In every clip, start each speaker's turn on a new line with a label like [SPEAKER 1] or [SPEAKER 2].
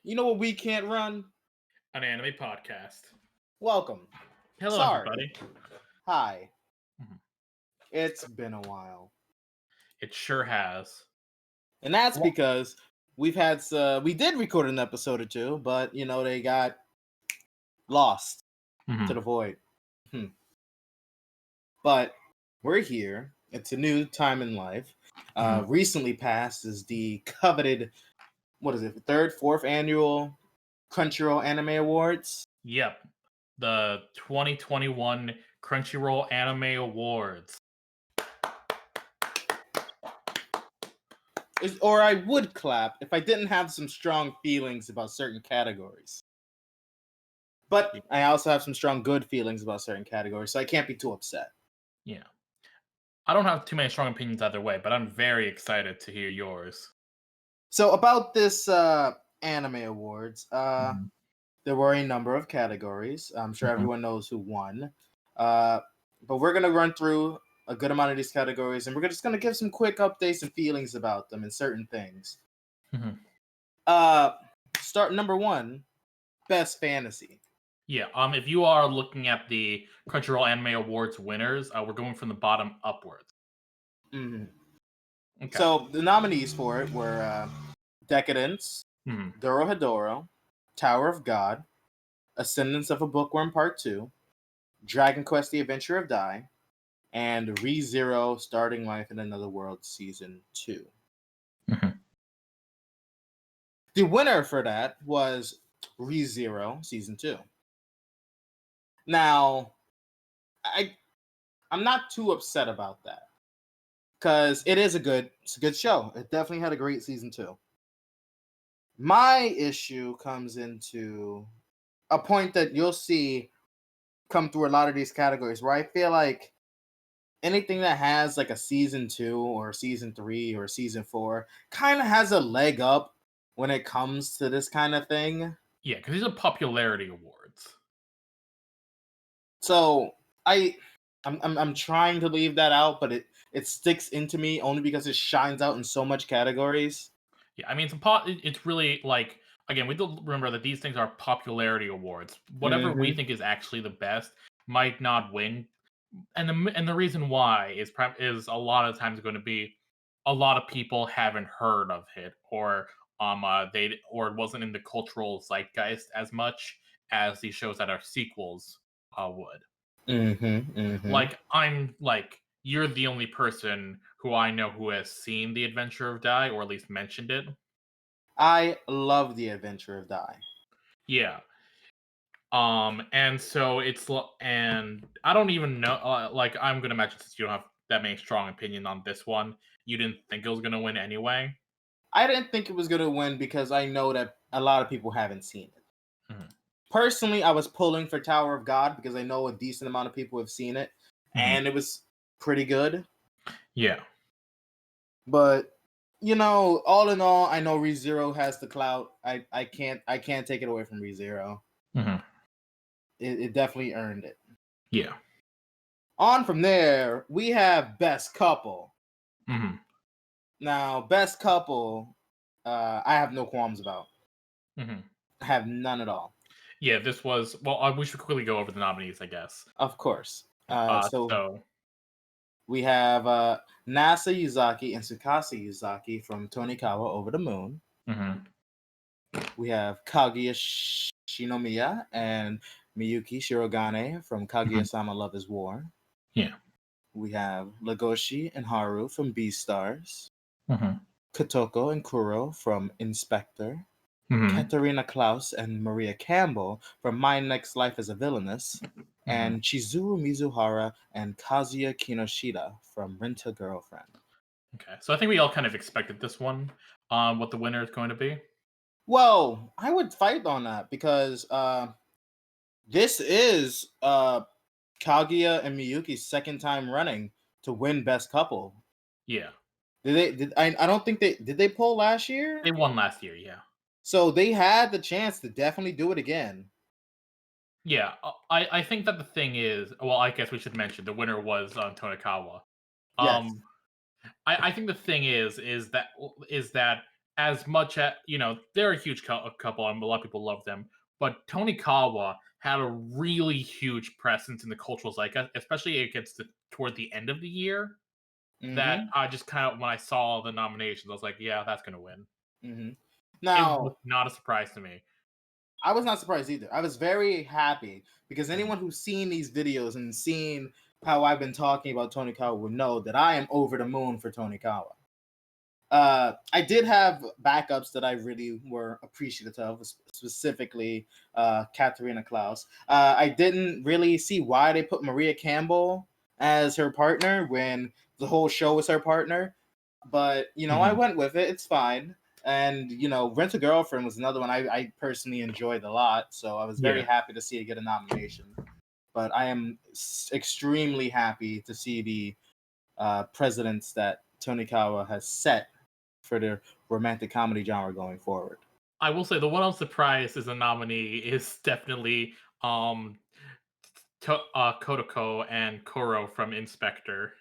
[SPEAKER 1] You know what we can't run?
[SPEAKER 2] An anime podcast.
[SPEAKER 1] Welcome.
[SPEAKER 2] Hello,
[SPEAKER 1] Sorry.
[SPEAKER 2] everybody.
[SPEAKER 1] Hi.
[SPEAKER 2] Mhm.
[SPEAKER 1] It's been a while.
[SPEAKER 2] It sure has.
[SPEAKER 1] And that's
[SPEAKER 2] Well-
[SPEAKER 1] because we did record an episode or two, but they got lost to the
[SPEAKER 2] Mhm.
[SPEAKER 1] void. Hmm. But we're here. It's a new time in life.
[SPEAKER 2] Mhm.
[SPEAKER 1] Recently passed is the coveted, what is it, third, fourth annual Crunchyroll Anime Awards.
[SPEAKER 2] Yep. The 2021 Crunchyroll Anime Awards.
[SPEAKER 1] Or I would clap if I didn't have some strong feelings about certain categories. But I also have some strong good feelings about certain categories, so I can't be too upset.
[SPEAKER 2] Yeah. I don't have too many strong opinions either way, but I'm very excited to hear yours.
[SPEAKER 1] So about this anime awards,
[SPEAKER 2] Mhm.
[SPEAKER 1] there were a number of categories. I'm sure
[SPEAKER 2] Mhm.
[SPEAKER 1] everyone knows who won. Uh, but we're gonna run through a good amount of these categories, and we're just gonna give some quick updates and feelings about them and certain things.
[SPEAKER 2] Mhm.
[SPEAKER 1] Uh, Start number one, best fantasy.
[SPEAKER 2] Yeah. If you are looking at the Crunchyroll Anime Awards winners, we're going from the bottom upwards.
[SPEAKER 1] Mhm.
[SPEAKER 2] Okay.
[SPEAKER 1] So the nominees for it were Decadence,
[SPEAKER 2] Mhm.
[SPEAKER 1] Dorohedoro, Tower of God, Ascendance of a Bookworm Part 2, Dragon Quest The Adventure of Dai, and ReZero Starting Life in Another World Season 2.
[SPEAKER 2] Mhm.
[SPEAKER 1] The winner for that was ReZero Season 2. Now, I I'm not too upset about that because it's a good show. It definitely had a great season 2. My issue comes into a point that you'll see come through a lot of these categories where I feel like anything that has like a season 2 or season 3 or season 4 kind of has a leg up when it comes to this kind of thing.
[SPEAKER 2] Yeah, because these are popularity awards.
[SPEAKER 1] So I'm trying to leave that out, but it sticks into me only because it shines out in so much categories.
[SPEAKER 2] Yeah, I mean, it's really like again, we have to remember that these things are popularity awards. Whatever we
[SPEAKER 1] Hmm.
[SPEAKER 2] think is actually the best might not win, and the reason why is a lot of times going to be a lot of people haven't heard of it, or it wasn't in the cultural zeitgeist as much as these shows that are sequels would.
[SPEAKER 1] Hmm.
[SPEAKER 2] You're the only person who I know who has seen The Adventure of Dai, or at least mentioned it.
[SPEAKER 1] I love The Adventure of Dai.
[SPEAKER 2] Yeah. And so and I don't even know. I'm gonna imagine since you don't have that many strong opinion on this one, you didn't think it was gonna win anyway.
[SPEAKER 1] I didn't think it was going to win because I know that a lot of people haven't seen it.
[SPEAKER 2] Mhm.
[SPEAKER 1] Personally, I was pulling for Tower of God because I know a decent amount of people have seen it
[SPEAKER 2] Mhm.
[SPEAKER 1] and it was pretty good.
[SPEAKER 2] Yeah.
[SPEAKER 1] But all in all, I know ReZero has the clout. I can't take it away from ReZero.
[SPEAKER 2] Mhm.
[SPEAKER 1] It definitely earned it.
[SPEAKER 2] Yeah.
[SPEAKER 1] On from there, we have best couple.
[SPEAKER 2] Mhm.
[SPEAKER 1] Now, best couple, I have no qualms about.
[SPEAKER 2] Mhm.
[SPEAKER 1] I have none at all.
[SPEAKER 2] Yeah. This was well. We should quickly go over the nominees, I guess.
[SPEAKER 1] Of course.
[SPEAKER 2] Uh,
[SPEAKER 1] So
[SPEAKER 2] so.
[SPEAKER 1] we have Nasa Yuzaki and Tsukasa Yuzaki from Tonikawa Over the Moon.
[SPEAKER 2] Mhm.
[SPEAKER 1] We have Kaguya Shinomiya and Miyuki Shirogane from
[SPEAKER 2] Mhm.
[SPEAKER 1] Kaguya-sama Love is War.
[SPEAKER 2] Yeah.
[SPEAKER 1] We have Legoshi and Haru from Beastars.
[SPEAKER 2] Mhm.
[SPEAKER 1] Kotoko and Kuro from Inspector.
[SPEAKER 2] Mhm.
[SPEAKER 1] Katarina Klaus and Maria Campbell from My Next Life as a Villainess.
[SPEAKER 2] Mhm.
[SPEAKER 1] And Chizuru Mizuhara and Kazuya Kinoshita from Rent a Girlfriend.
[SPEAKER 2] Okay. So I think we all kind of expected this one. What the winner is going to be.
[SPEAKER 1] Well, I would fight on that because this is Kaguya and Miyuki's second time running to win Best Couple.
[SPEAKER 2] Yeah.
[SPEAKER 1] I don't think did they pull last year?
[SPEAKER 2] They won last year. Yeah.
[SPEAKER 1] So they had the chance to definitely do it again.
[SPEAKER 2] Yeah, I think that the thing is, well, I guess we should mention the winner was Tonikawa.
[SPEAKER 1] Yes.
[SPEAKER 2] Um, I think the thing is that as much as they're a huge couple, and a lot of people love them. But Tonikawa had a really huge presence in the cultural zeitgeist, especially toward the end of the year. That
[SPEAKER 1] Mm-hmm.
[SPEAKER 2] I just kind of when I saw the nominations, I was like, yeah, that's gonna win.
[SPEAKER 1] Mm-hmm.
[SPEAKER 2] It was
[SPEAKER 1] Now,
[SPEAKER 2] not a surprise to me.
[SPEAKER 1] I was not surprised either. I was very happy because anyone who's seen these videos and seen how I've been talking about Tony Kawa would know that I am over the moon for Tony Kawa. I did have backups that I really were appreciative of, specifically Katharina Klaus. I didn't really see why they put Maria Campbell as her partner when the whole show was her partner, but I
[SPEAKER 2] Mhm.
[SPEAKER 1] went with it. It's fine. And Rent a Girlfriend was another one I personally enjoyed a lot, so I was very
[SPEAKER 2] Yeah.
[SPEAKER 1] happy to see it get a nomination. But I am extremely happy to see the precedents that Tony Kawa has set for the romantic comedy genre going forward.
[SPEAKER 2] I will say the one I'm surprised is a nominee is definitely Kotoko and Koro from Inspector.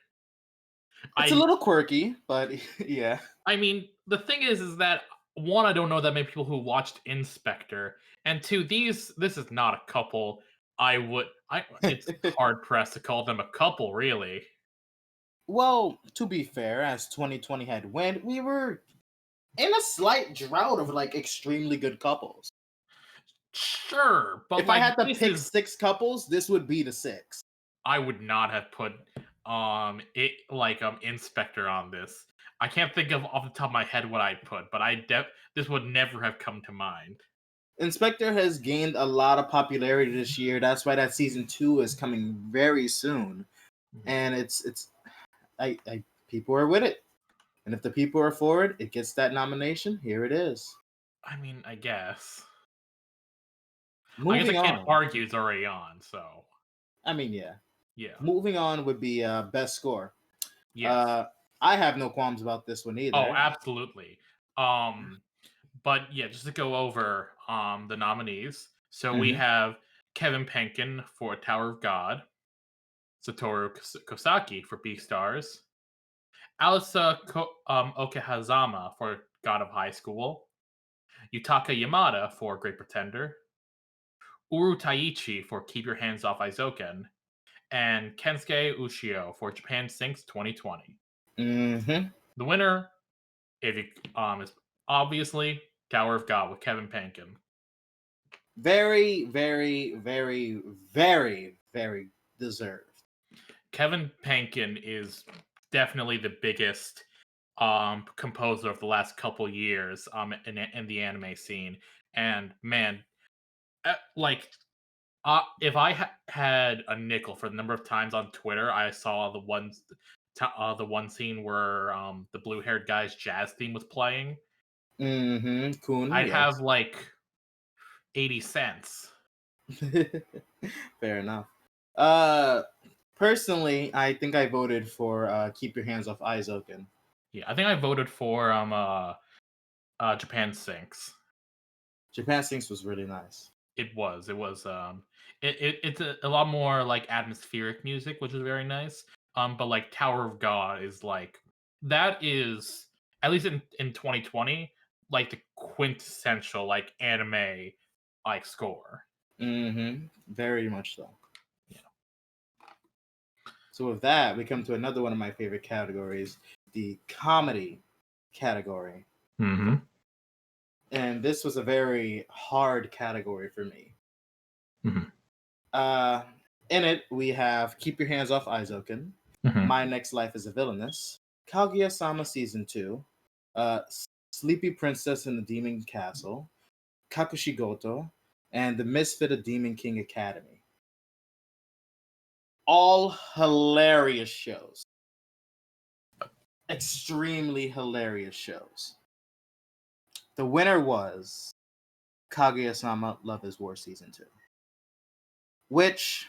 [SPEAKER 1] It's a
[SPEAKER 2] I
[SPEAKER 1] little quirky, but yeah.
[SPEAKER 2] I mean, the thing is that one, I don't know that many people who watched Inspector, and two, this is not a couple. It's hard pressed to call them a couple, really.
[SPEAKER 1] Well, to be fair, as 2020 had went, we were in a slight drought of like extremely good couples.
[SPEAKER 2] Sure, but
[SPEAKER 1] If I
[SPEAKER 2] like
[SPEAKER 1] had to
[SPEAKER 2] this
[SPEAKER 1] pick
[SPEAKER 2] is,
[SPEAKER 1] 6 couples, this would be the 6.
[SPEAKER 2] I would not have put Inspector on this. I can't think of off the top of my head what I'd put, but this would never have come to mind.
[SPEAKER 1] Inspector has gained a lot of popularity this year. That's why that season 2 is coming very soon,
[SPEAKER 2] Mhm.
[SPEAKER 1] and it's I people are with it. And if the people are for it, it gets that nomination. Here it is.
[SPEAKER 2] I mean, I guess. I guess I
[SPEAKER 1] Moving
[SPEAKER 2] can't
[SPEAKER 1] on.
[SPEAKER 2] argue it's already on, so
[SPEAKER 1] I mean, yeah.
[SPEAKER 2] yeah.
[SPEAKER 1] Moving on would be best score.
[SPEAKER 2] Yes.
[SPEAKER 1] Uh, I have no qualms about this one
[SPEAKER 2] Oh,
[SPEAKER 1] either.
[SPEAKER 2] absolutely. Um, but yeah, just to go over the nominees. So we
[SPEAKER 1] Mm-hmm.
[SPEAKER 2] have Kevin Penkin for Tower of God, Satoru Kosaki for Beastars, Alisa Okehazama for God of High School, Yutaka Yamada for Great Pretender, Uru Taichi for Keep Your Hands Off Aizoken, and Kensuke Ushio for Japan Sinks 2020.
[SPEAKER 1] Mm-hmm.
[SPEAKER 2] The winner, if you is obviously Tower of God with Kevin Penkin.
[SPEAKER 1] Very, very, very, very, very deserved.
[SPEAKER 2] Kevin Penkin is definitely the biggest composer of the last couple years in the anime scene, and man, like if I had a nickel for the number of times on Twitter I saw the one scene where the blue haired guy's jazz theme was playing,
[SPEAKER 1] Mm-hmm. Kun,
[SPEAKER 2] I'd have
[SPEAKER 1] yes.
[SPEAKER 2] like 80 cents.
[SPEAKER 1] Fair enough. Uh, Personally, I think I voted for Keep Your Hands Off Aizoken.
[SPEAKER 2] Yeah, I think I voted for Japan Sinks.
[SPEAKER 1] Japan Sinks was really nice.
[SPEAKER 2] It's a lot more like atmospheric music, which is very nice. But like Tower of God is like that is at least in 2020 like the quintessential like anime like score.
[SPEAKER 1] Mm-hmm. Very much so.
[SPEAKER 2] Yeah.
[SPEAKER 1] So with that, we come to another one of my favorite categories, the comedy category.
[SPEAKER 2] Mm-hmm.
[SPEAKER 1] And this was a very hard category for me.
[SPEAKER 2] Mm-hmm.
[SPEAKER 1] Uh, in it, we have Keep Your Hands Off Aizoken,
[SPEAKER 2] Mm-hmm.
[SPEAKER 1] My Next Life is a Villainess, Kaguya-sama Season 2, uh, Sleepy Princess in the Demon Castle, Kakushigoto, and The Misfit of Demon King Academy. All hilarious shows. Extremely hilarious shows. The winner was Kaguya-sama Love is War Season 2, which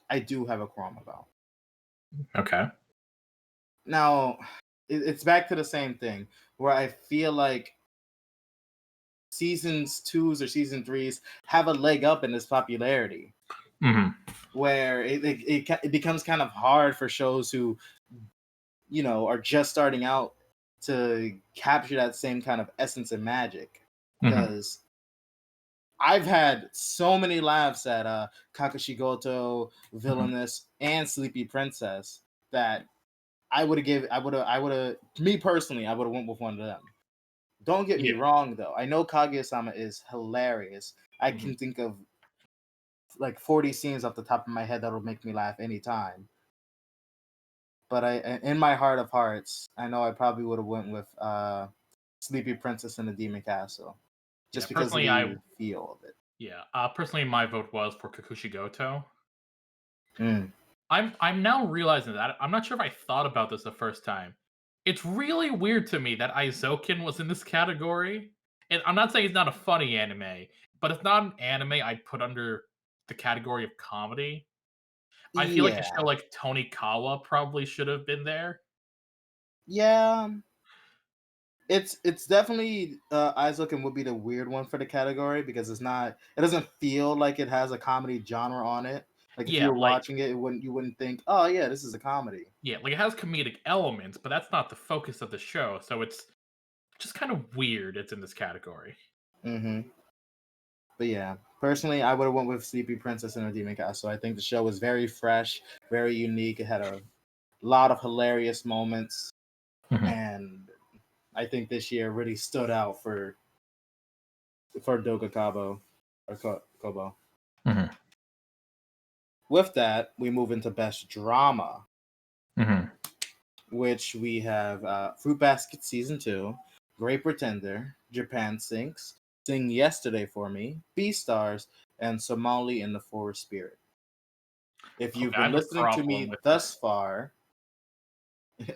[SPEAKER 1] I do have a qualm about.
[SPEAKER 2] Okay.
[SPEAKER 1] Now, it's back to the same thing where I feel like seasons 2s or season 3s have a leg up in this popularity
[SPEAKER 2] Mm-hmm.
[SPEAKER 1] where it becomes kind of hard for shows who are just starting out to capture that same kind of essence and magic.
[SPEAKER 2] Mhm.
[SPEAKER 1] Because I've had so many laughs at Kakashi Goto,
[SPEAKER 2] Mhm.
[SPEAKER 1] Villainous, and Sleepy Princess that I would have me personally, I would have went with one of them. Don't get me
[SPEAKER 2] Yeah.
[SPEAKER 1] wrong though. I know Kaguya-sama is hilarious. I
[SPEAKER 2] Mhm.
[SPEAKER 1] can think of like 40 scenes off the top of my head that'll make me laugh anytime. But in my heart of hearts, I know I probably would have went with Sleepy Princess in the Demon Castle.
[SPEAKER 2] Yeah,
[SPEAKER 1] Just because of the feel of it.
[SPEAKER 2] personally, my vote was for Kikuchi Goto.
[SPEAKER 1] Mm.
[SPEAKER 2] I'm now realizing that I'm not sure if I thought about this the first time. It's really weird to me that Aizokin was in this category. And I'm not saying it's not a funny anime, but it's not an anime I'd put under the category of comedy. I feel like a show
[SPEAKER 1] Yeah.
[SPEAKER 2] like Tony Kawa probably should have been there.
[SPEAKER 1] Yeah. It's definitely Eyes Looking would be the weird one for the category because it doesn't feel like it has a comedy genre on it. Like if you
[SPEAKER 2] Yeah,
[SPEAKER 1] were
[SPEAKER 2] like
[SPEAKER 1] watching it, you wouldn't think, oh yeah, this is a comedy.
[SPEAKER 2] it has comedic elements, but that's not the focus of the show. So it's just kind of weird it's in this category.
[SPEAKER 1] Hmm. But yeah, personally, I would have went with Sleepy Princess and the Demon Castle. I think the show was very fresh, very unique. It had a lot of hilarious moments,
[SPEAKER 2] Mhm.
[SPEAKER 1] and I think this year really stood out for Doga Kabo or Kobo.
[SPEAKER 2] Mhm.
[SPEAKER 1] With that, we move into best drama,
[SPEAKER 2] Mhm.
[SPEAKER 1] which we have Fruit Basket Season 2, Great Pretender, Japan Sinks, Sing Yesterday for Me, Beastars, and Somali in the Forest Spirit. If you've
[SPEAKER 2] Okay, I
[SPEAKER 1] been
[SPEAKER 2] have a
[SPEAKER 1] listening to
[SPEAKER 2] problem
[SPEAKER 1] me
[SPEAKER 2] with
[SPEAKER 1] thus
[SPEAKER 2] this.
[SPEAKER 1] far,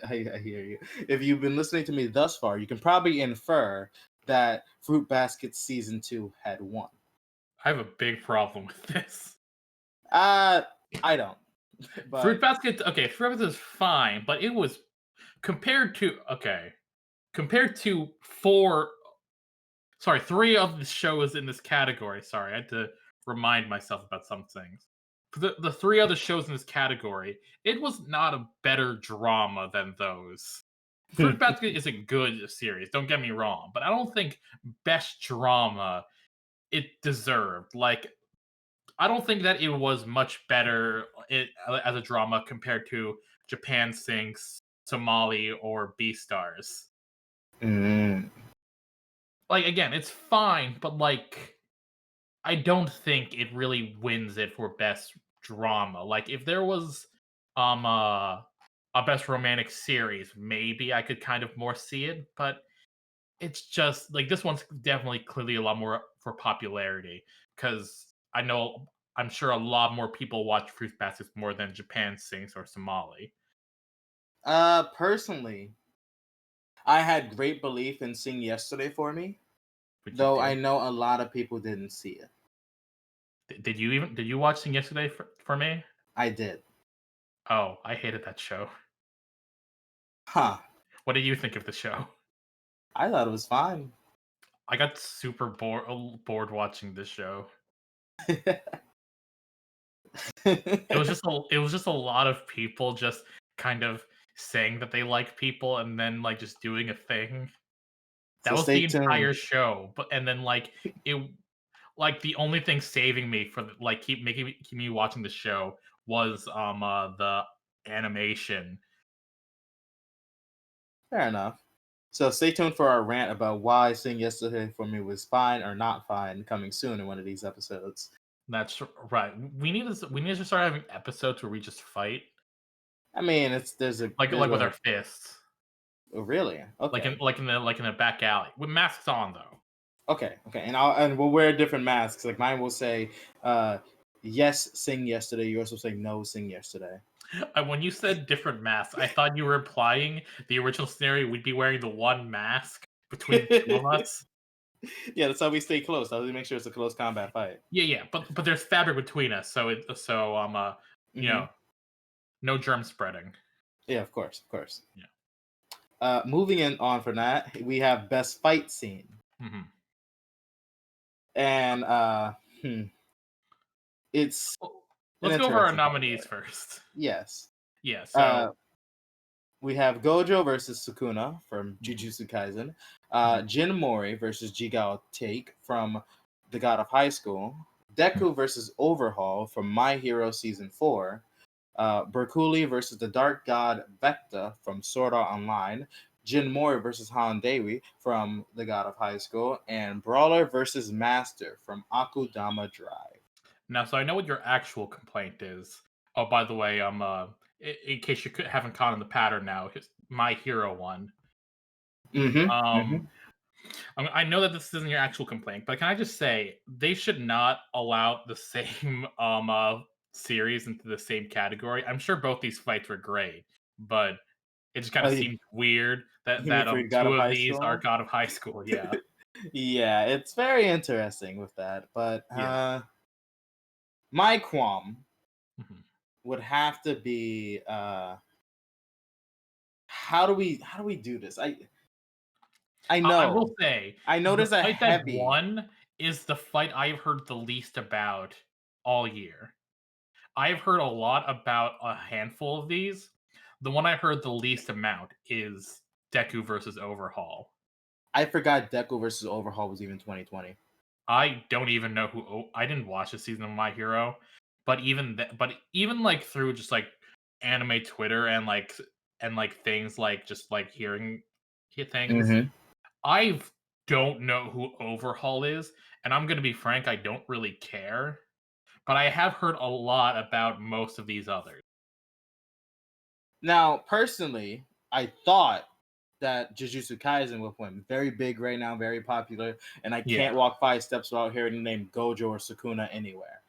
[SPEAKER 1] I hear you. If you've been listening to me thus far, you can probably infer that Fruit Basket Season 2 had won.
[SPEAKER 2] I have a big problem with this.
[SPEAKER 1] Uh, I don't.
[SPEAKER 2] Fruit
[SPEAKER 1] But
[SPEAKER 2] Basket, okay, Fruit Basket is fine, but it was compared to three of the shows in this category. Sorry, I had to remind myself about some things. For the three other shows in this category, it was not a better drama than those. Fruit Basket is a good series, don't get me wrong, but I don't think best drama it deserved. Like, I don't think that it was much better as a drama compared to Japan Sinks, Somali, or Beastars.
[SPEAKER 1] Mm.
[SPEAKER 2] Like, again, it's fine, but like I don't think it really wins it for best drama. Like if there was um uh, a best romantic series, maybe I could kind of more see it, but it's just like this one's definitely clearly a lot more for popularity because I'm sure a lot more people watch Fruit Baskets more than Japan Sings or Somali.
[SPEAKER 1] Personally, I had great belief in Sing Yesterday for Me,
[SPEAKER 2] Which you
[SPEAKER 1] though I
[SPEAKER 2] did.
[SPEAKER 1] know a lot of people didn't see it.
[SPEAKER 2] Did you watch Sing yesterday for me?
[SPEAKER 1] I did.
[SPEAKER 2] Oh, I hated that show.
[SPEAKER 1] Huh.
[SPEAKER 2] What did you think of the show?
[SPEAKER 1] I thought it was fine.
[SPEAKER 2] I got super bored watching this show. It was just a lot of people just kind of saying that they like people and then like just doing a thing. That
[SPEAKER 1] So
[SPEAKER 2] was
[SPEAKER 1] stay
[SPEAKER 2] the
[SPEAKER 1] tuned.
[SPEAKER 2] entire show. But and then it like the only thing saving me for like keep me watching the show was the animation.
[SPEAKER 1] Fair enough. So stay tuned for our rant about why Sing Yesterday for Me was fine or not fine coming soon in one of these episodes.
[SPEAKER 2] That's right. We need to start having episodes where we just fight
[SPEAKER 1] I mean, there's
[SPEAKER 2] like with our
[SPEAKER 1] a
[SPEAKER 2] fists.
[SPEAKER 1] oh, really okay.
[SPEAKER 2] Like in the back alley with masks on though.
[SPEAKER 1] Okay, and we'll wear different masks. Like mine will say, "Yes, sing yesterday." Yours will say, "No, sing yesterday."
[SPEAKER 2] When you said different masks, I thought you were implying the original scenario we'd be wearing the one mask between the two of us.
[SPEAKER 1] Yeah, that's how we stay close. That's how we make sure it's a close combat fight.
[SPEAKER 2] Yeah, but there's fabric between us, you
[SPEAKER 1] Hmm.
[SPEAKER 2] know, no germ spreading.
[SPEAKER 1] Yeah, of course, of course.
[SPEAKER 2] Yeah.
[SPEAKER 1] Moving in on from that, we have best fight scene,
[SPEAKER 2] Hmm.
[SPEAKER 1] and it's
[SPEAKER 2] Well,
[SPEAKER 1] an
[SPEAKER 2] let's go over our
[SPEAKER 1] interesting
[SPEAKER 2] nominees
[SPEAKER 1] category.
[SPEAKER 2] first.
[SPEAKER 1] Yes.
[SPEAKER 2] Yeah.
[SPEAKER 1] Uh,
[SPEAKER 2] So
[SPEAKER 1] We have Gojo versus Sukuna from
[SPEAKER 2] Mhm.
[SPEAKER 1] Jujutsu Kaisen.
[SPEAKER 2] Mhm.
[SPEAKER 1] Jin Mori versus Jigao Take from The God of High School. Deku versus Overhaul from My Hero Season 4. Berkuli versus the Dark God Vecta from Sword Art Online. Jin Mori versus Han Dewi from The God of High School. And Brawler versus Master from Akudama Drive.
[SPEAKER 2] Now, so I know what your actual complaint is. Oh, by the way, in case you haven't caught on the pattern now, My Hero one.
[SPEAKER 1] Mm-hmm. Mm-hmm.
[SPEAKER 2] Um, I know that this isn't your actual complaint, but can I just say they should not allow the same series into the same category. I'm sure both these fights were great, but it just kind
[SPEAKER 1] Oh,
[SPEAKER 2] of seems weird
[SPEAKER 1] you mean for God
[SPEAKER 2] two
[SPEAKER 1] of
[SPEAKER 2] of
[SPEAKER 1] High
[SPEAKER 2] these are
[SPEAKER 1] School?
[SPEAKER 2] God of High School. Yeah,
[SPEAKER 1] Yeah, it's very interesting with that. But
[SPEAKER 2] yeah.
[SPEAKER 1] my qualm
[SPEAKER 2] Mhm.
[SPEAKER 1] would have to be how do we do this? I
[SPEAKER 2] I will
[SPEAKER 1] know.
[SPEAKER 2] say
[SPEAKER 1] I know
[SPEAKER 2] the
[SPEAKER 1] there's a
[SPEAKER 2] fight that
[SPEAKER 1] heavy.
[SPEAKER 2] won is the fight I've heard the least about all year. I've heard a lot about a handful of these. The one I heard the least amount is Deku versus Overhaul.
[SPEAKER 1] I forgot Deku versus Overhaul was even 2020.
[SPEAKER 2] I don't even know I didn't watch the season of My Hero, but even like through just like anime Twitter and things like just like things,
[SPEAKER 1] Mm-hmm.
[SPEAKER 2] I don't know who Overhaul is, and I'm gonna be frank, I don't really care. But I have heard a lot about most of these others.
[SPEAKER 1] Now, personally, I thought that Jujutsu Kaisen would win. Very big right now, very popular, and I
[SPEAKER 2] Yeah.
[SPEAKER 1] can't walk 5 steps without hearing the name Gojo or Sukuna anywhere.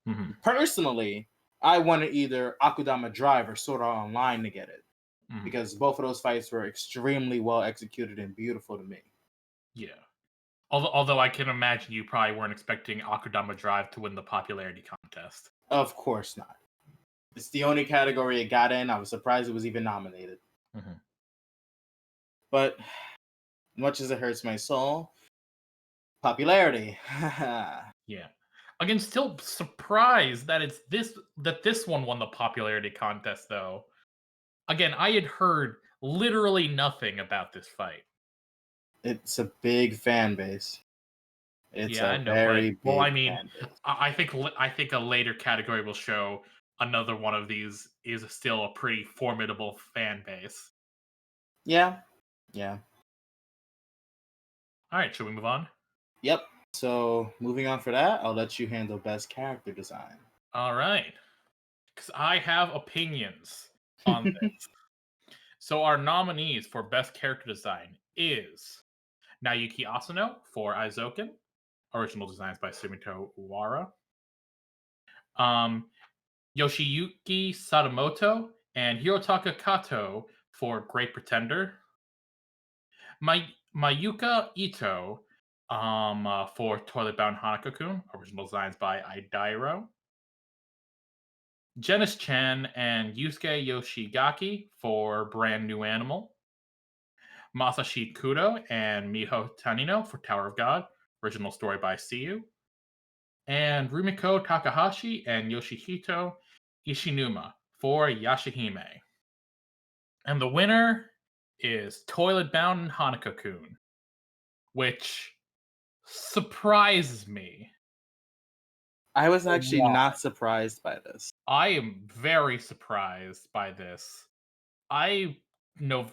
[SPEAKER 2] Mhm.
[SPEAKER 1] Personally, I wanted either Akudama Drive or Sword Art Online to get it
[SPEAKER 2] Mhm.
[SPEAKER 1] because both of those fights were extremely well executed and beautiful to me.
[SPEAKER 2] Yeah. Although I can imagine you probably weren't expecting Akudama Drive to win the popularity contest.
[SPEAKER 1] Of course not. It's the only category it got in. I was surprised it was even nominated.
[SPEAKER 2] Mhm.
[SPEAKER 1] But much as it hurts my soul, popularity.
[SPEAKER 2] Yeah. Again, still surprised that this one won the popularity contest though. Again, I had heard literally nothing about this fight.
[SPEAKER 1] It's a big fan base. It's
[SPEAKER 2] Yeah, I
[SPEAKER 1] a
[SPEAKER 2] know, but
[SPEAKER 1] very
[SPEAKER 2] well, I
[SPEAKER 1] big
[SPEAKER 2] mean,
[SPEAKER 1] fan base.
[SPEAKER 2] I think a later category will show another one of these is still a pretty formidable fan base.
[SPEAKER 1] Yeah. Yeah.
[SPEAKER 2] All right, should we move on?
[SPEAKER 1] Yep. So moving on for that, I'll let you handle best character design.
[SPEAKER 2] All right, because I have opinions on this. So our nominees for best character design is Naoki Asano for Aizoken, original designs by Sumito Uwara. Um, Yoshiyuki Sadamoto and Hirotaka Kato for Great Pretender. Mayuka Ito for Toilet Bound Hanako-kun, original designs by Idairo. Janice Chan and Yusuke Yoshigaki for Brand New Animal. Masashi Kudo and Miho Tanino for Tower of God, original story by Siyu. And Rumiko Takahashi and Yoshihito Ishinuma for Yashahime. And the winner is Toilet Bound Hanako-kun, which surprises me.
[SPEAKER 1] I was actually
[SPEAKER 2] Why?
[SPEAKER 1] not surprised by this.
[SPEAKER 2] I am very surprised by this. I know,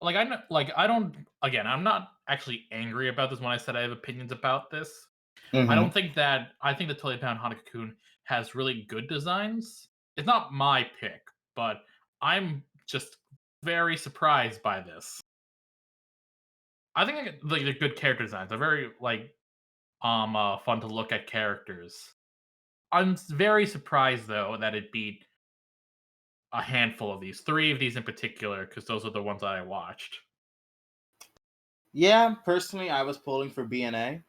[SPEAKER 2] like I know, like I don't. Again, I'm not actually angry about this when I said I have opinions about this. I
[SPEAKER 1] Mm-hmm.
[SPEAKER 2] don't think that. I think that Toilet Bound Hanako-kun has really good designs. It's not my pick, but I'm just very surprised by this. I think like the good character designs are very fun to look at characters. I'm very surprised though that it beat a handful of these, 3 of these in particular, because those are the ones that I watched.
[SPEAKER 1] Yeah, personally, I was pulling for BNA.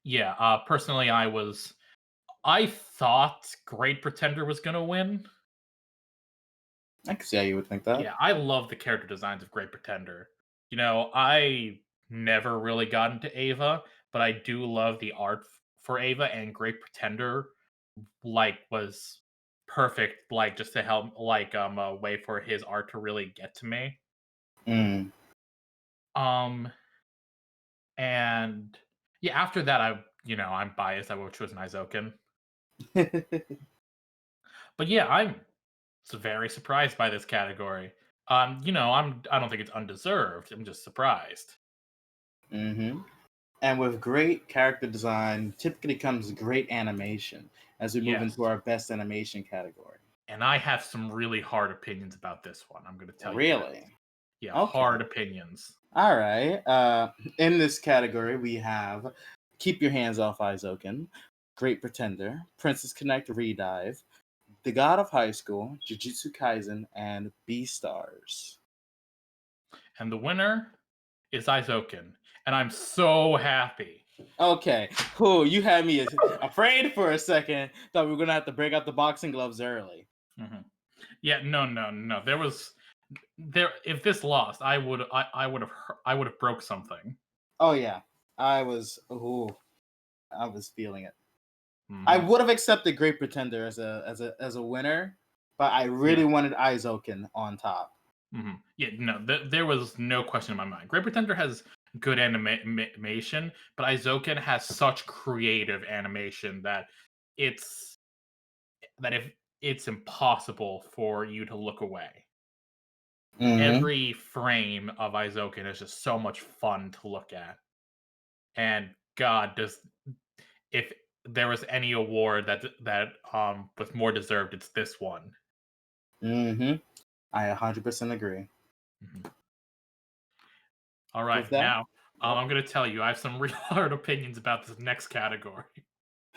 [SPEAKER 2] Yeah, personally, I thought Great Pretender was gonna win.
[SPEAKER 1] I can see how you would think that.
[SPEAKER 2] Yeah, I love the character designs of Great Pretender. You know, I never really got into Ava, but I do love the art for Ava, and Great Pretender, was perfect, like just to help, like a way for his art to really get to me.
[SPEAKER 1] Mm.
[SPEAKER 2] Um, and yeah, after that, I'm biased. I would choose an Izoken, but yeah, I'm very surprised by this category. I don't think it's undeserved. I'm just surprised.
[SPEAKER 1] hmm And with great character design, typically comes great animation as we move
[SPEAKER 2] Yes,
[SPEAKER 1] into our best animation category.
[SPEAKER 2] and I have some really hard opinions about this one. I'm going to tell you that.
[SPEAKER 1] Really?
[SPEAKER 2] Yeah,
[SPEAKER 1] Okay.
[SPEAKER 2] hard opinions.
[SPEAKER 1] All right. In this category, we have Keep Your Hands Off Izoken, Great Pretender, Princess Connect Redive, The God of High School, Jujutsu Kaisen, and Beastars.
[SPEAKER 2] And the winner is Izoken, and I'm so happy.
[SPEAKER 1] Okay. Cool. You had me afraid for a second. Thought we were going to have to break out the boxing gloves early.
[SPEAKER 2] hmm Yeah, no. There. If this lost, I would have broke something.
[SPEAKER 1] Oh, yeah. Ooh, I was feeling it. I
[SPEAKER 2] hmm
[SPEAKER 1] would have accepted Great Pretender as a winner, but I really
[SPEAKER 2] Yeah.
[SPEAKER 1] wanted Izoken on top.
[SPEAKER 2] Yeah, no, there was no question in my mind. Great Pretender has good animation, but Izoken has such creative animation that it's if it's impossible for you to look away.
[SPEAKER 1] Mm-hmm.
[SPEAKER 2] Every frame of Izoken is just so much fun to look at. And God, does if there was any award that was more deserved, it's this one.
[SPEAKER 1] Mm-hmm. I 100% agree.
[SPEAKER 2] Mhm. All
[SPEAKER 1] With
[SPEAKER 2] right,
[SPEAKER 1] that,
[SPEAKER 2] now
[SPEAKER 1] yep.
[SPEAKER 2] I'm going to tell you, I have some real hard opinions about this next category.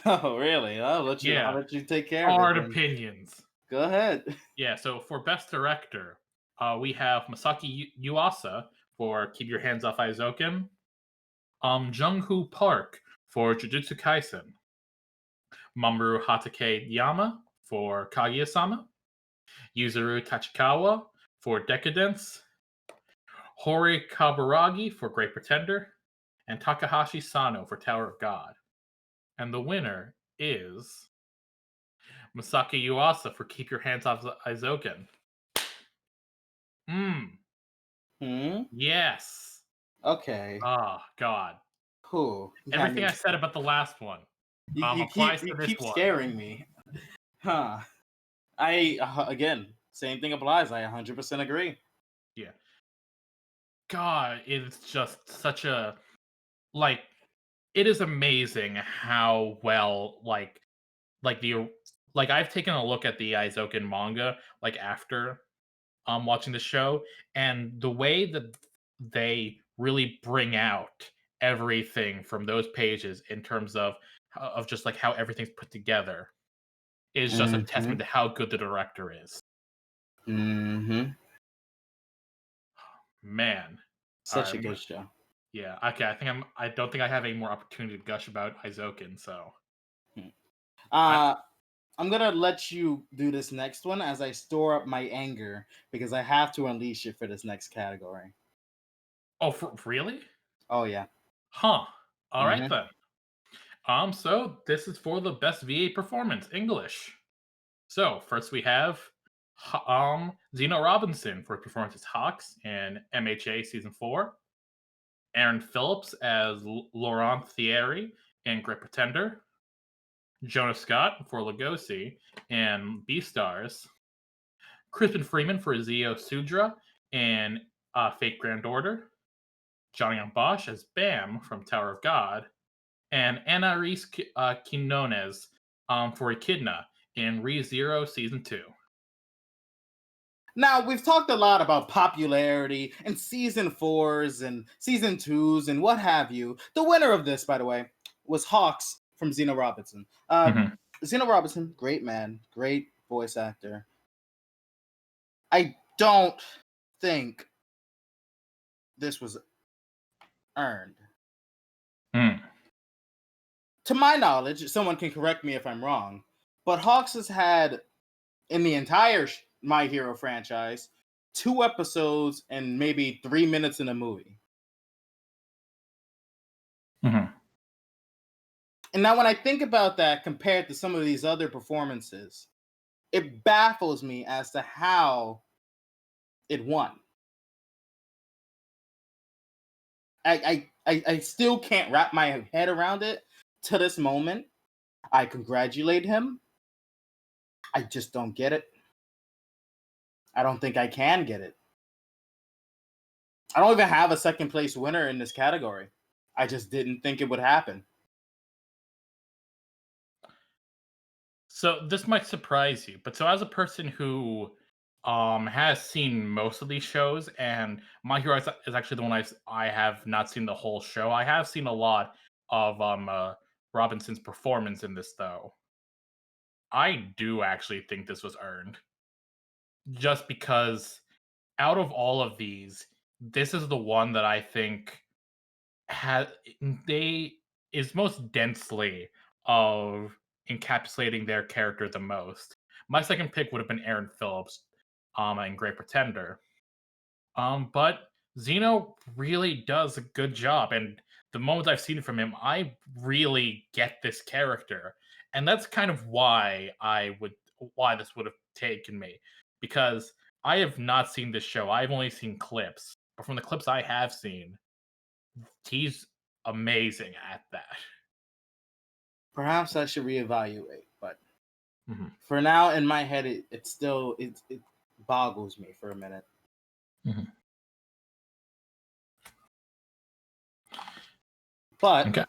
[SPEAKER 1] Oh, really? I'll
[SPEAKER 2] Yeah,
[SPEAKER 1] let you take care of it
[SPEAKER 2] hard
[SPEAKER 1] then.
[SPEAKER 2] opinions.
[SPEAKER 1] Go ahead.
[SPEAKER 2] Yeah, so for best director, we have Masaki Yuasa for Keep Your Hands Off Izoken, Jung-Hoo Park for Jujutsu Kaisen, Mamoru Hatake Yama for Kaguya-sama, Yuzuru Tachikawa for Decadence, Hori Kaburagi for Great Pretender, and Takahashi Sano for Tower of God. And the winner is Masaki Yuasa for Keep Your Hands Off Izoken.
[SPEAKER 1] Hmm.
[SPEAKER 2] Yes.
[SPEAKER 1] Okay.
[SPEAKER 2] Oh, God.
[SPEAKER 1] Cool. You had
[SPEAKER 2] Everything
[SPEAKER 1] me.
[SPEAKER 2] I said about the last one
[SPEAKER 1] You keep
[SPEAKER 2] applies to
[SPEAKER 1] you
[SPEAKER 2] this
[SPEAKER 1] keep
[SPEAKER 2] one.
[SPEAKER 1] scaring me. Huh. I again, same thing applies. I 100% agree.
[SPEAKER 2] Yeah. God, it's just such a like it is amazing how well the I've taken a look at the Izoken manga after watching the show, and the way that they really bring out everything from those pages in terms of just how everything's put together is just a
[SPEAKER 1] Mm-hmm.
[SPEAKER 2] testament to how good the director is.
[SPEAKER 1] Mm-hmm.
[SPEAKER 2] Man. All right,
[SPEAKER 1] Such a good show.
[SPEAKER 2] yeah, okay, I don't think I have any more opportunity to gush about Izoken, so
[SPEAKER 1] Hmm.
[SPEAKER 2] I
[SPEAKER 1] Uh, I'm gonna let you do this next one as I store up my anger because I have to unleash it for this next category.
[SPEAKER 2] Oh, really?
[SPEAKER 1] Oh yeah.
[SPEAKER 2] Huh. All right
[SPEAKER 1] Mm-hmm.
[SPEAKER 2] then. So this is for the best VA performance, English. So first we have Zeno Robinson for performance as Hawks in MHA season 4. Aaron Phillips as Laurent Thierry in Great Pretender. Jonah Scott for Lugosi in Beastars. Crispin Freeman for Zio Sudra in Fate Grand Order. Johnny Bosch as Bam from Tower of God. And Ana Reese Quinones for Echidna in ReZero Season 2.
[SPEAKER 1] Now we've talked a lot about popularity and season fours and season twos and what have you. The winner of this, by the way, was Hawks from Zeno Robinson.
[SPEAKER 2] Mhm.
[SPEAKER 1] Zeno Robinson, great man, great voice actor. I don't think this was earned.
[SPEAKER 2] Mm.
[SPEAKER 1] To my knowledge, someone can correct me if I'm wrong, but Hawks has had in the entire My Hero franchise 2 episodes and maybe 3 minutes in a movie.
[SPEAKER 2] Mhm.
[SPEAKER 1] And now, when I think about that compared to some of these other performances, it baffles me as to how it won. I still can't wrap my head around it to this moment. I congratulate him. I just don't get it. I don't think I can get it. I don't even have a second place winner in this category. I just didn't think it would happen.
[SPEAKER 2] So this might surprise you, but so as a person who has seen most of these shows, and My Hero is actually the one I have not seen the whole show. I have seen a lot of Robinson's performance in this though. I do actually think this was earned. Just because out of all of these, this is the one that I think has they is most densely of encapsulating their character the most. My second pick would have been Aaron Phillips, in Great Pretender. But Zeno really does a good job, and the moments I've seen from him, I really get this character, and that's kind of why this would have taken me, because I have not seen this show. I've only seen clips, but from the clips I have seen, he's amazing at that.
[SPEAKER 1] Perhaps I should reevaluate, but
[SPEAKER 2] Mhm.
[SPEAKER 1] for now, in my head, it boggles me for a minute.
[SPEAKER 2] Mhm.
[SPEAKER 1] But
[SPEAKER 2] Okay.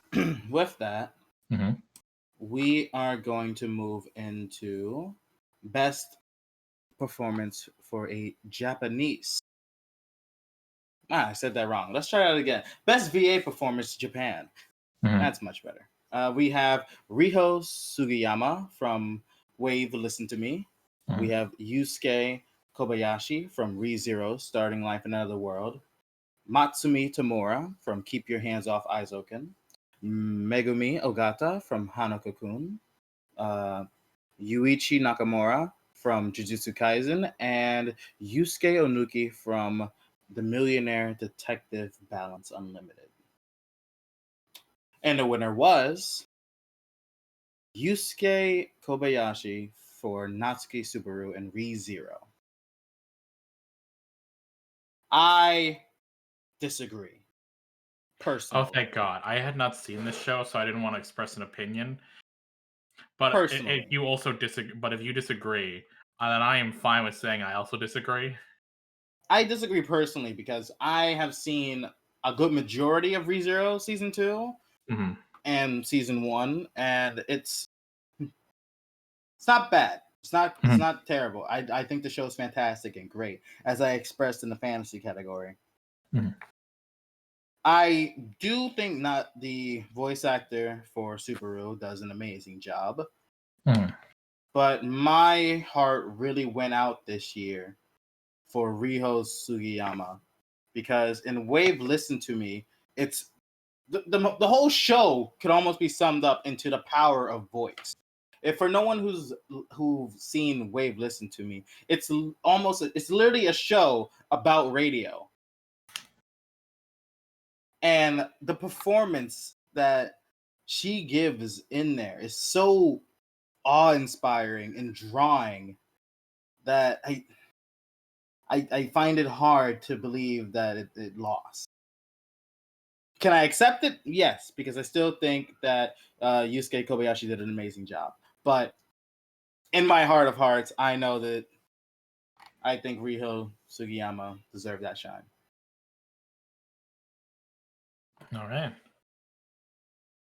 [SPEAKER 1] with that,
[SPEAKER 2] Mhm.
[SPEAKER 1] we are going to move into best performance for a Japanese. I said that wrong. Let's try that again. Best VA performance, Japan.
[SPEAKER 2] Mhm.
[SPEAKER 1] That's much better. We have Riho Sugiyama from Wave Listen to Me. We
[SPEAKER 2] Mhm.
[SPEAKER 1] have Yusuke Kobayashi from ReZero Starting Life in Another World. Matsumi Tamura from Keep Your Hands Off Aizoken. Megumi Ogata from Hanako-kun. Uh, Yuichi Nakamura from Jujutsu Kaisen. And Yusuke Onuki from The Millionaire Detective Balance Unlimited. And the winner was Yusuke Kobayashi for Natsuki Subaru and ReZero. I disagree,
[SPEAKER 2] Oh,
[SPEAKER 1] personally.
[SPEAKER 2] thank God! I had not seen this show, so I didn't want to express an opinion. But if
[SPEAKER 1] Personally.
[SPEAKER 2] you also disagree, but if you disagree, then I am fine with saying I also disagree.
[SPEAKER 1] I disagree personally because I have seen a good majority of ReZero season 2
[SPEAKER 2] Mhm.
[SPEAKER 1] and season 1, and it's not bad. It's
[SPEAKER 2] Mhm.
[SPEAKER 1] not terrible. I think the show is fantastic and great, as I expressed in the fantasy category.
[SPEAKER 2] Mhm.
[SPEAKER 1] I do think not the voice actor for Subaru does an amazing job,
[SPEAKER 2] Mhm.
[SPEAKER 1] but my heart really went out this year for Riho Sugiyama because in Wave Listen to Me, it's the whole show could almost be summed up into the power of voice. If for no one who's seen Wave Listen to Me, it's literally a show about radio. And the performance that she gives in there is so awe-inspiring and drawing that I find it hard to believe that it lost. Can I accept it? Yes, because I still think that Yusuke Kobayashi did an amazing job. But in my heart of hearts, I know that I think Riho Sugiyama deserved that shine.
[SPEAKER 2] All right.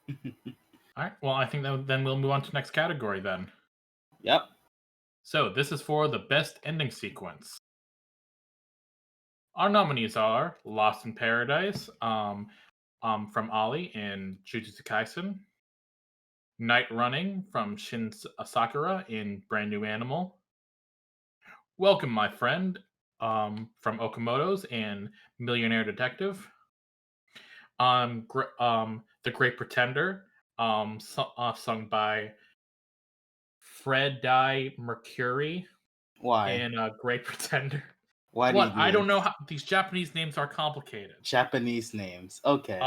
[SPEAKER 2] All right. Well, I think that then we'll move on to the next category then.
[SPEAKER 1] Yep.
[SPEAKER 2] So this is for the best ending sequence. Our nominees are Lost in Paradise, from Ali in Jujutsu Kaisen, Night Running from Shin Sakura in Brand New Animal, Welcome My Friend, from Okamoto's in Millionaire Detective, The Great Pretender, sung by Freddie Mercury
[SPEAKER 1] Why?
[SPEAKER 2] in Great Pretender.
[SPEAKER 1] Why do you
[SPEAKER 2] What?
[SPEAKER 1] do
[SPEAKER 2] I don't know
[SPEAKER 1] this?
[SPEAKER 2] how these Japanese names are complicated.
[SPEAKER 1] Japanese names. Okay.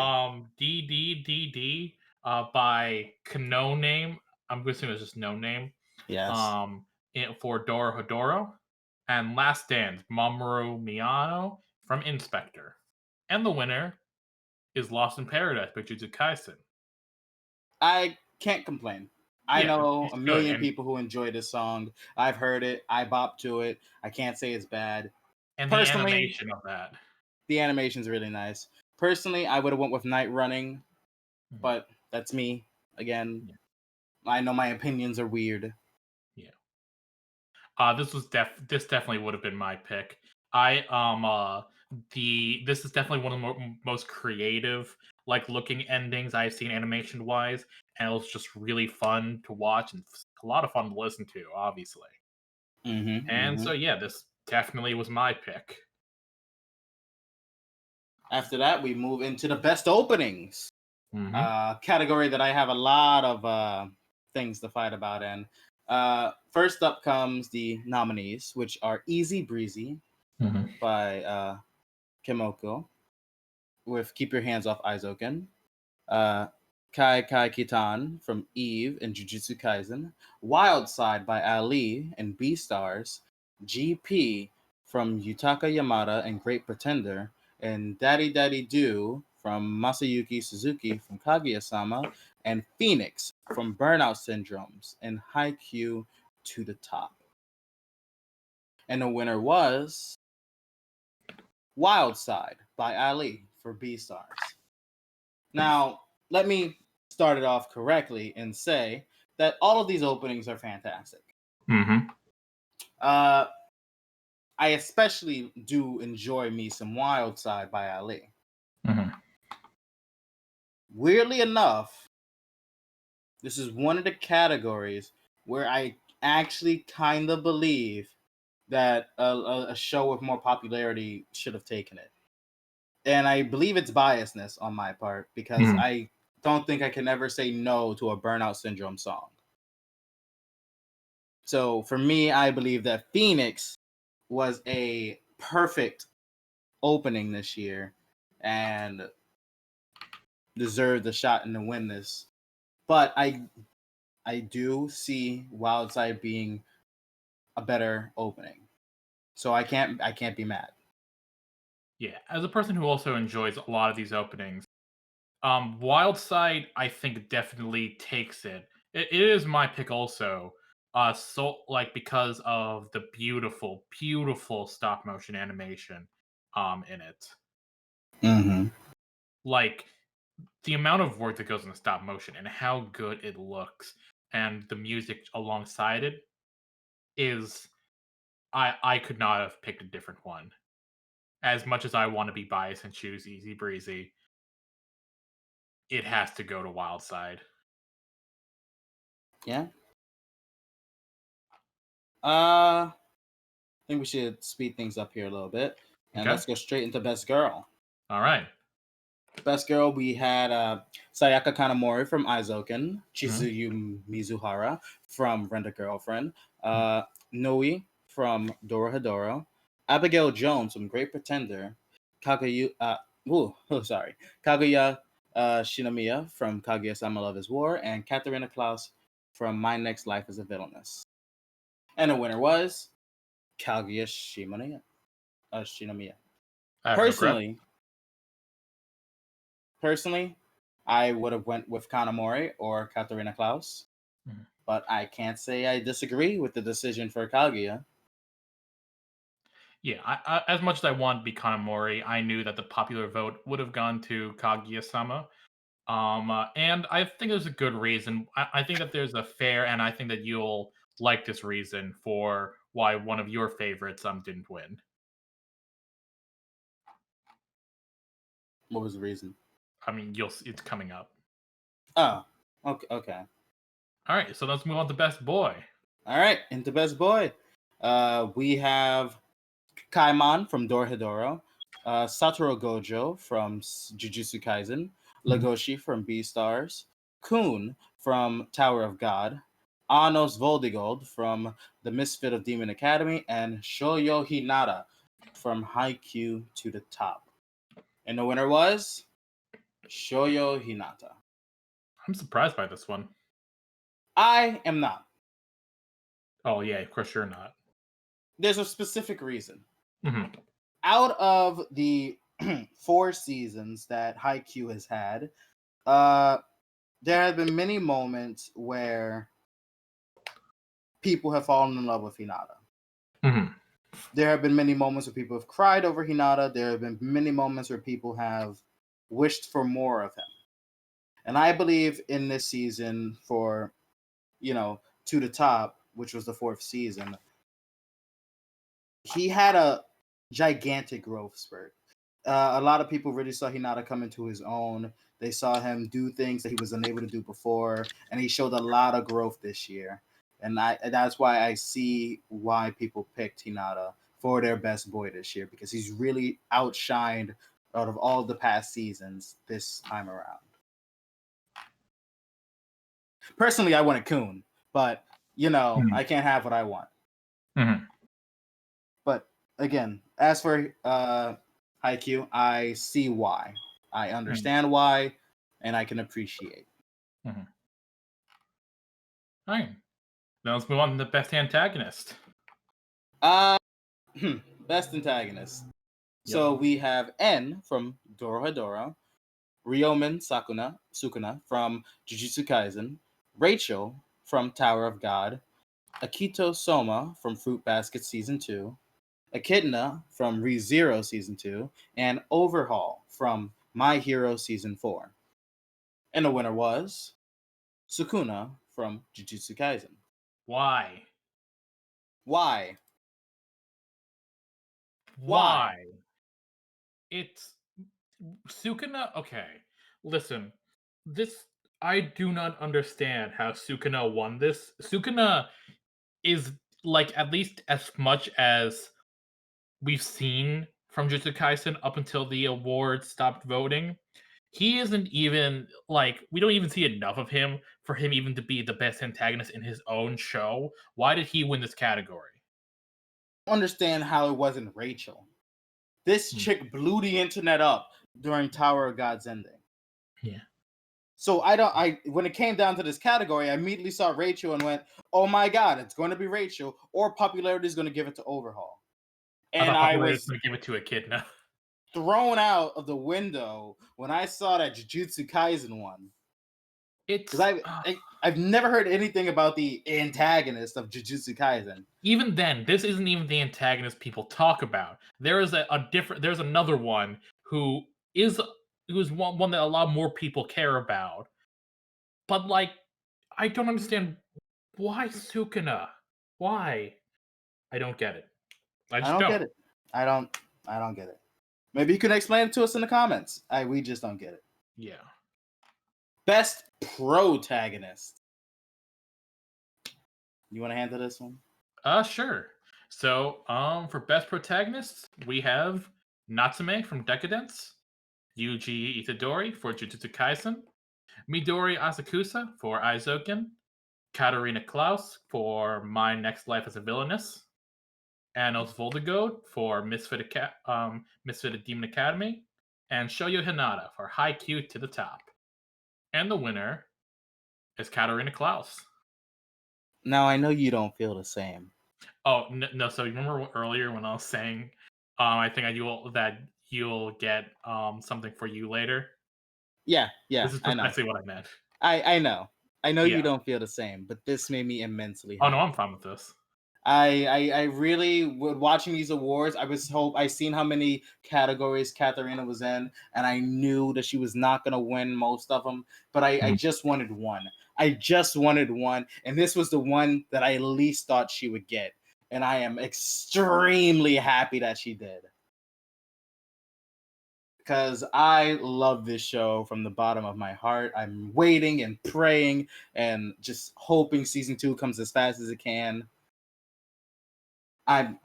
[SPEAKER 2] DDDD, by Kano Name. I'm guessing it's just no name.
[SPEAKER 1] Yes.
[SPEAKER 2] Um, for Dorohedoro, and Last Dance, Mamoru Miyano from Inspector. And the winner is Lost in Paradise by Jujutsu Kaisen.
[SPEAKER 1] I can't complain. I
[SPEAKER 2] Yeah,
[SPEAKER 1] know
[SPEAKER 2] it's
[SPEAKER 1] a
[SPEAKER 2] good,
[SPEAKER 1] million people who enjoy this song. I've heard it. I bop to it. I can't say it's bad.
[SPEAKER 2] and the
[SPEAKER 1] Personally,
[SPEAKER 2] animation of that.
[SPEAKER 1] the animation's really nice. Personally, I would have went with Night Running,
[SPEAKER 2] Mhm.
[SPEAKER 1] but that's me. Again,
[SPEAKER 2] Yeah.
[SPEAKER 1] I know my opinions are weird.
[SPEAKER 2] Yeah. This definitely would have been my pick. I this is definitely one of the most creative like looking endings I've seen animation wise, and it was just really fun to watch and a lot of fun to listen to, obviously. And so yeah, this definitely was my pick.
[SPEAKER 1] After that, we move into the best openings category that I have a lot of things to fight about in. First up comes the nominees, which are Easy Breezy by Kimoko with Keep Your Hands Off Aizoken, uh, Kai Kai Kitan from Eve in Jujutsu Kaisen, Wild Side by Ali and Beastars, GP from Yutaka Yamada and Great Pretender, and Daddy Daddy Do from Masayuki Suzuki from Kaguya-sama, and Phoenix from Burnout Syndromes and Haikyuu to the Top. And the winner was Wild Side by Ali for Beastars. Now, let me start it off correctly and say that all of these openings are fantastic. Uh, I especially do enjoy me some Wild Side by Ali. Weirdly enough, this is one of the categories where I actually kind of believe that a show with more popularity should have taken it. And I believe it's biasness on my part because I don't think I can ever say no to a Burnout Syndrome song. So for me, I believe that Phoenix was a perfect opening this year and deserved the shot in the win this. But I do see Wildside being a better opening. So I can't be mad.
[SPEAKER 2] Yeah, as a person who also enjoys a lot of these openings, Wildside I think definitely takes it. It is my pick also. So like because of the beautiful, beautiful stop motion animation in it. Like the amount of work that goes into stop motion and how good it looks and the music alongside it is I could not have picked a different one. As much as I want to be biased and choose Easy Breezy, it has to go to Wildside.
[SPEAKER 1] Yeah. I think we should speed things up here a little bit. And
[SPEAKER 2] Okay.
[SPEAKER 1] let's go straight into Best Girl.
[SPEAKER 2] All right.
[SPEAKER 1] Best Girl, we had Sayaka Kanamori from Aizoken,
[SPEAKER 2] Mhm.
[SPEAKER 1] Chizuyu Mizuhara from Rent a Girlfriend, Noe from Dorohedoro, Abigail Jones from Great Pretender, Kaguya Shinomiya from Kaguya-sama Love is War, and Katharina Klaus from My Next Life is a Villainess. And the winner was Kaguya Shinomiya.
[SPEAKER 2] I have no grudge.
[SPEAKER 1] Personally, I would have went with Kanamori or Katharina Klaus, but I can't say I disagree with the decision for Kaguya.
[SPEAKER 2] Yeah, as much as I want to be Kanamori, I knew that the popular vote would have gone to Kaguya-sama. And I think there's a good reason. I think that there's a fair, and I think that you'll like this reason for why one of your favorites didn't win.
[SPEAKER 1] What was the reason?
[SPEAKER 2] I mean, you'll see it's coming up.
[SPEAKER 1] Oh, okay.
[SPEAKER 2] All right, so let's move on to Best Boy.
[SPEAKER 1] All right, into Best Boy. We have Kaimon from Dorohedoro, Satoru Gojo from Jujutsu Kaisen, Legoshi from Beastars, Kun from Tower of God, Anos Voldigold from The Misfit of Demon Academy, and Shoyo Hinata from Haikyuu to the Top. And the winner was Shoyo Hinata.
[SPEAKER 2] I'm surprised by this one.
[SPEAKER 1] I am not.
[SPEAKER 2] Oh yeah, of course you're not.
[SPEAKER 1] There's a specific reason.
[SPEAKER 2] Hmm.
[SPEAKER 1] Out of the 4 seasons that Haikyuu has had, uh, there have been many moments where people have fallen in love with Hinata.
[SPEAKER 2] Hmm.
[SPEAKER 1] There have been many moments where people have cried over Hinata. There have been many moments where people have wished for more of him. And I believe in this season for, To the Top, which was the 4th season, he had a gigantic growth spurt. A lot of people really saw Hinata come into his own. They saw him do things that he was unable to do before, and he showed a lot of growth this year. And that's why I see why people picked Hinata for their best boy this year, because he's really outshined out of all the past seasons this time around. Personally, I wanted Kun, but I can't have what I want.
[SPEAKER 2] Hmm.
[SPEAKER 1] But again, as for Haikyuu, I see why. I understand why, and I can appreciate.
[SPEAKER 2] Hmm. All right. Now let's move on to the best antagonist.
[SPEAKER 1] Uh, Best antagonist.
[SPEAKER 2] Yep.
[SPEAKER 1] So we have N from Dorohedoro, Ryomen Sukuna from Jujutsu Kaisen, Rachel from Tower of God, Akito Soma from Fruit Basket Season 2, Echidna from ReZero Season 2, and Overhaul from My Hero Season 4. And the winner was Sukuna from Jujutsu Kaisen.
[SPEAKER 2] Why?
[SPEAKER 1] Why? Why?
[SPEAKER 2] Why? It's Sukuna. Okay, listen. This I do not understand how Sukuna won this. Sukuna is like at least as much as we've seen from Jujutsu Kaisen up until the awards stopped voting. He isn't even like we don't even see enough of him for him even to be the best antagonist in his own show. Why did he win this category?
[SPEAKER 1] I don't understand how it wasn't Rachel. This
[SPEAKER 2] Hmm.
[SPEAKER 1] chick blew the internet up during Tower of God's ending.
[SPEAKER 2] Yeah.
[SPEAKER 1] So when it came down to this category, I immediately saw Rachel and went, "Oh my god, it's going to be Rachel, or popularity is going to give it to Overhaul."
[SPEAKER 2] I
[SPEAKER 1] And
[SPEAKER 2] thought
[SPEAKER 1] I
[SPEAKER 2] popularity was
[SPEAKER 1] was
[SPEAKER 2] going to give it to Echidna.
[SPEAKER 1] thrown out of the window when I saw that Jujutsu Kaisen won. Because
[SPEAKER 2] It's
[SPEAKER 1] I've never heard anything about the antagonist of Jujutsu Kaisen.
[SPEAKER 2] even then, this isn't even the antagonist people talk about. There is a different. There's another one who's one that a lot more people care about. But like, I don't understand why Sukuna. Why? I don't get it. I
[SPEAKER 1] I
[SPEAKER 2] just
[SPEAKER 1] don't
[SPEAKER 2] don't.
[SPEAKER 1] get it. I don't. I don't get it. Maybe you can explain it to us in the comments. We just don't get it.
[SPEAKER 2] Yeah.
[SPEAKER 1] Best protagonist. You want to handle this one?
[SPEAKER 2] Sure. So, for best protagonists, we have Natsume from Decadence, Yuji Itadori for Jujutsu Kaisen, Midori Asakusa for Aizoken, Katarina Klaus for My Next Life as a Villainess, Anos Voldegode for Misfit Demon Academy, and Shoyo Hinata for High Q to the Top. And the winner is Katarina Klaus.
[SPEAKER 1] Now I know you don't feel the same.
[SPEAKER 2] Oh no! So you remember earlier when I was saying, I think you'll get something for you later.
[SPEAKER 1] Yeah,
[SPEAKER 2] This is
[SPEAKER 1] I know.
[SPEAKER 2] precisely what I meant.
[SPEAKER 1] I know. I know you
[SPEAKER 2] Yeah.
[SPEAKER 1] don't feel the same, but this made me immensely
[SPEAKER 2] Oh no,
[SPEAKER 1] happy.
[SPEAKER 2] I'm fine with this.
[SPEAKER 1] I really would watching these awards. I seen how many categories Katharina was in, and I knew that she was not gonna win most of them. But I
[SPEAKER 2] Mhm.
[SPEAKER 1] just wanted one. I just wanted one, and this was the one that I least thought she would get, and I am extremely happy that she did. Because I love this show from the bottom of my heart. I'm waiting and praying and just hoping season 2 comes as fast as it can. I'm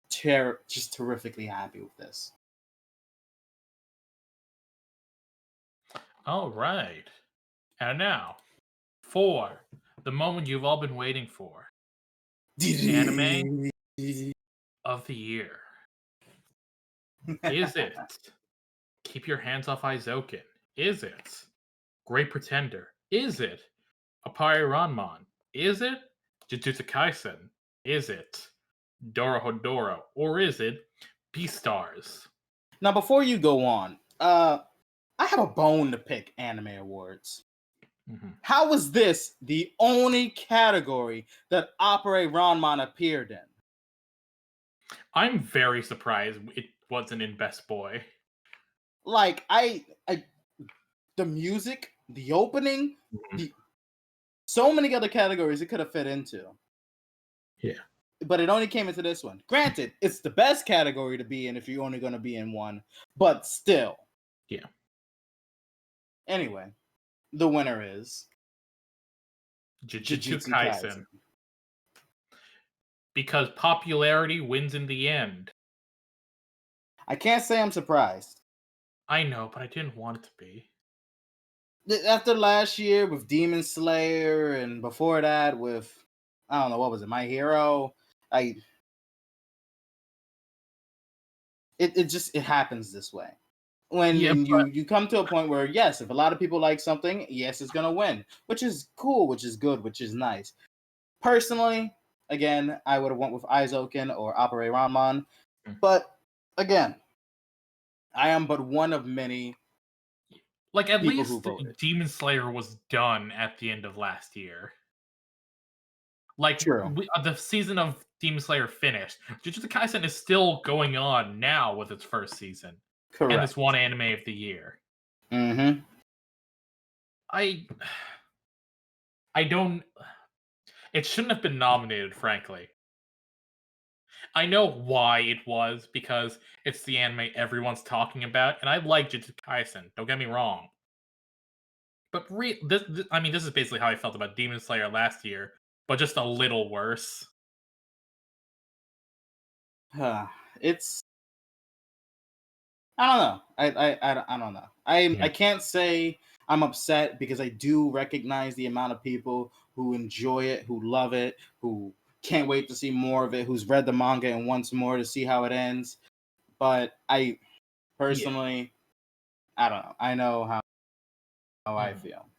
[SPEAKER 1] just terrifically happy with this.
[SPEAKER 2] All right. And now, for the moment you've all been waiting for, anime of the year. Is it Keep Your Hands Off Aizoken? Is it Great Pretender? Is it Appare Ranman? Is it Jujutsu Kaisen? Is it Dorohedoro or is it Beastars?
[SPEAKER 1] Now, before you go on, I have a bone to pick anime awards.
[SPEAKER 2] Mhm.
[SPEAKER 1] How was this the only category that Opera Ranman appeared in?
[SPEAKER 2] I'm very surprised it wasn't in Best Boy.
[SPEAKER 1] Like, the music, the opening,
[SPEAKER 2] Mhm.
[SPEAKER 1] the so many other categories it could have fit into,
[SPEAKER 2] Yeah.
[SPEAKER 1] but it only came into this one. Granted, it's the best category to be in if you're only going to be in one, but still.
[SPEAKER 2] Yeah.
[SPEAKER 1] Anyway, the winner is
[SPEAKER 2] Jujutsu
[SPEAKER 1] Jujutsu
[SPEAKER 2] Kaisen.
[SPEAKER 1] Kaisen.
[SPEAKER 2] Because popularity wins in the end.
[SPEAKER 1] I can't say I'm surprised.
[SPEAKER 2] I know, but I didn't want it to be.
[SPEAKER 1] After last year with Demon Slayer and before that with, I don't know, what was it, My Hero? I it happens this way. When
[SPEAKER 2] Yeah,
[SPEAKER 1] you come to a point where, yes, if a lot of people like something, yes, it's gonna win, which is cool, which is good, which is nice. Personally, again, I would have went with Aizoken or Opera Ranman,
[SPEAKER 2] but
[SPEAKER 1] but again, I am but one of many
[SPEAKER 2] like at
[SPEAKER 1] people who
[SPEAKER 2] least
[SPEAKER 1] voted.
[SPEAKER 2] Demon Slayer was done at the end of last year. Like
[SPEAKER 1] True.
[SPEAKER 2] the season of Demon Slayer finished. Jujutsu Kaisen is still going on now with its first season, and
[SPEAKER 1] Correct.
[SPEAKER 2] it's one anime of the year.
[SPEAKER 1] Mm-hmm.
[SPEAKER 2] I I don't. It shouldn't have been nominated, frankly. I know why it was because it's the anime everyone's talking about, and I like Jujutsu Kaisen. Don't get me wrong, but I mean, this is basically how I felt about Demon Slayer last year, but just a little worse.
[SPEAKER 1] It's, I don't know. I don't know. I
[SPEAKER 2] Yeah,
[SPEAKER 1] can't say I'm upset because I do recognize the amount of people who enjoy it, who love it, who can't wait to see more of it, who's read the manga and wants more to see how it ends. But I
[SPEAKER 2] yeah.
[SPEAKER 1] personally, I don't know. I know how I
[SPEAKER 2] Mhm.
[SPEAKER 1] feel.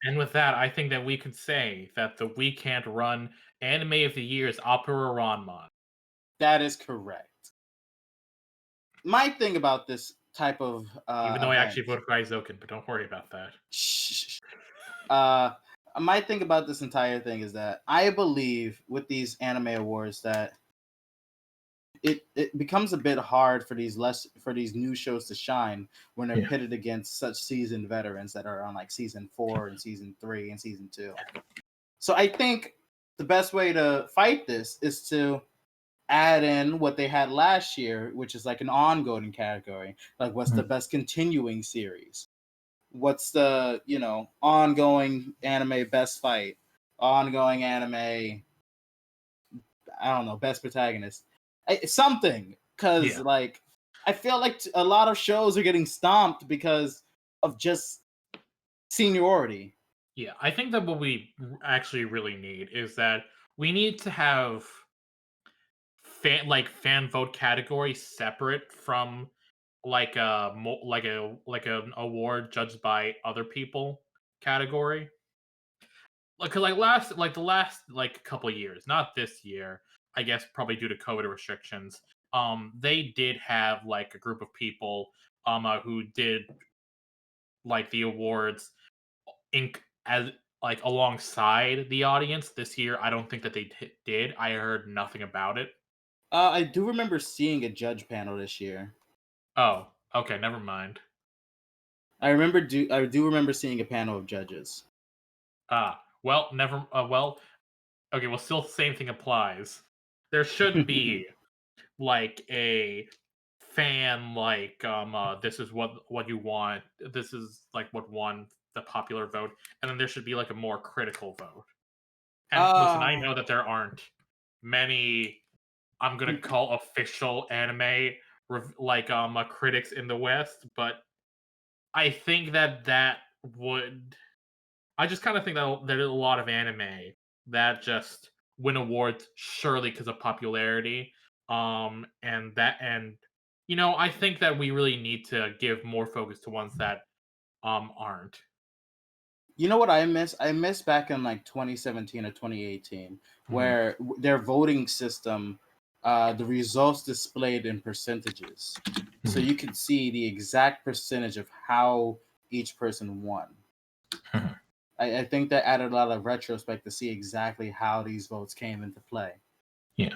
[SPEAKER 2] And with that, I think that we could say that the We Can't Run anime of the year is Opera Ranman.
[SPEAKER 1] That is correct. My thing about this type of
[SPEAKER 2] Even though I
[SPEAKER 1] event,
[SPEAKER 2] actually voted for Aizoken, but don't worry about that.
[SPEAKER 1] uh, my thing about this entire thing is that I believe with these anime awards that it becomes a bit hard for these new shows to shine when they're
[SPEAKER 2] Yeah.
[SPEAKER 1] pitted against such seasoned veterans that are on like season 4 and season 3 and season 2. So I think the best way to fight this is to add in what they had last year, which is like an ongoing category. Like, what's the
[SPEAKER 2] Mm.
[SPEAKER 1] best continuing series? What's the, ongoing anime best fight? Ongoing anime, I don't know, best protagonist. Something. Because,
[SPEAKER 2] Yeah.
[SPEAKER 1] like, I feel like a lot of shows are getting stomped because of just seniority.
[SPEAKER 2] Yeah. I think that what we actually really need is that we need to have fan vote category separate from like like an award judged by other people category. Like, 'cause, the last like couple years, not this year, I guess probably due to COVID restrictions. They did have like a group of people who did like the awards in as like alongside the audience. This year I don't think that did. I heard nothing about it.
[SPEAKER 1] I do remember seeing a judge panel this year.
[SPEAKER 2] Oh, okay, never mind.
[SPEAKER 1] I do remember seeing a panel of judges.
[SPEAKER 2] Well, never well, okay, well still same thing applies. There should be like a fan this is what you want, this is like what won the popular vote, and then there should be like a more critical vote. And listen, I
[SPEAKER 1] uh
[SPEAKER 2] know that there aren't many, I'm gonna call official anime critics in the West, but I think that would, I just kind of think that there's a lot of anime that just win awards surely because of popularity. And I think that we really need to give more focus to ones that aren't.
[SPEAKER 1] You know what I miss? I miss back in like 2017 or 2018, where their voting system, the results displayed in percentages. So you could see the exact percentage of how each person won. I think that added a lot of retrospect to see exactly how these votes came into play.
[SPEAKER 2] Yeah.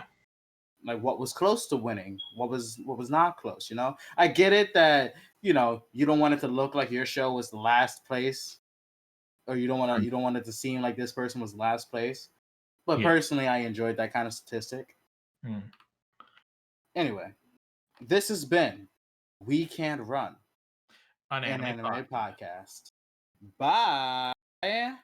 [SPEAKER 1] Like what was close to winning, what was not close, you know? I get it that, you know, you don't want it to look like your show was the last place, or you don't want it to seem like this person was last place. But
[SPEAKER 2] Yeah.
[SPEAKER 1] personally, I enjoyed that kind of statistic. Anyway, this has been We Can't Run,
[SPEAKER 2] An
[SPEAKER 1] an
[SPEAKER 2] anime
[SPEAKER 1] anime
[SPEAKER 2] podcast.
[SPEAKER 1] podcast. Bye.